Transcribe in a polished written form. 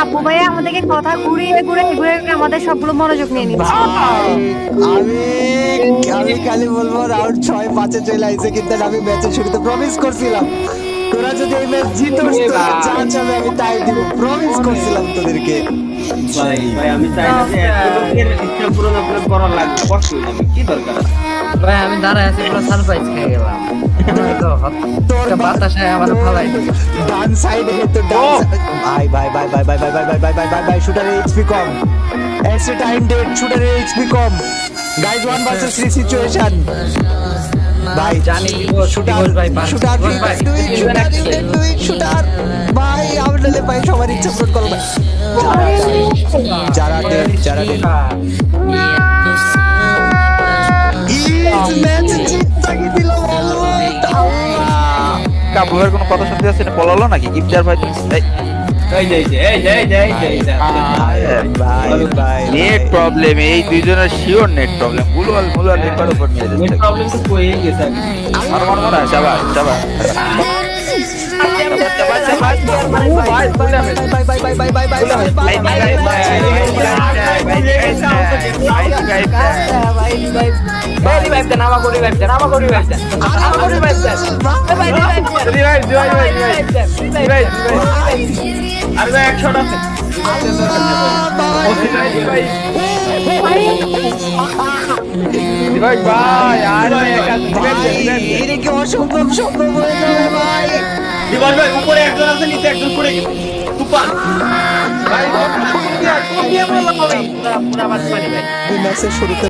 আপু ভাইয়া আমাদেরকে কথা ঘুরিয়ে ঘুরে ঘুরে ঘুরে আমাদের সবগুলো মনোযোগ নিয়ে নিচ্ছে। আমি আমি খালি বলবো রাউন্ড 6-5 চলে আইছে, কিন্তু আমি ম্যাচের শুরুতে প্রমিস করছিলাম তোরা যদি এই ম্যাচ জিতোস তো যা চাবে আমি তাই দিব, প্রমিস করছিলাম তোদেরকে। ভাই আমি চাই না যে লোকের ইচ্ছা পূরণ আপনার করার লাগবে, কষ্ট হয়ে যাবে, কি দরকার আছে? ভাই আমি দাঁড়ায় আছি পুরো সারপ্রাইজ খেয়ে গেলাম। আমার তো একটা বাতাসে আমার ফালাই দিল। ডান সাইডে তো ডান ভাই ভাই ভাই ভাই ভাই ভাই ভাই ভাই ভাই ভাই ভাই ভাই শুটারের এইচপি কম, এক্সট্রা টাইম ডেট, শুটারের এইচপি কম, গাইস 1 ভার্সেস 3 সিচুয়েশন। ভাই জানি শুটার ভাই শুটার শুটার ভাই আমলে ভাই সবার ইচ্ছা পূরণ করো ভাই। যারা ডেট ইজ ম্যাচ জিততে দিল আল্লাহ। কাবুয়ের কোনো কথা শুনতে যাচ্ছে না, পলালো নাকি গিফটার ভাই? নেট প্রবলেম, এই দুইজনের শিওর নেট প্রবলেম। গুলওয়াল লেখার উপর নিয়ে নেট যাচ্ছে। প্রবলেম তো কইয়ে গেছে আগে। আমার মনে হয় শাবাশ শাবাশ। আরে ভাই 100 আছে। ভাই ভাই আর এটা কি অসম্ভব সম্ভব হয়ে যাবে ভাই? দিবস ভাই উপরে একজন আছে, নিচে একজন পড়ে গেছে। তুফান ভাই, তুমি কি বললা ভাই? ম্যাচের শুরুতে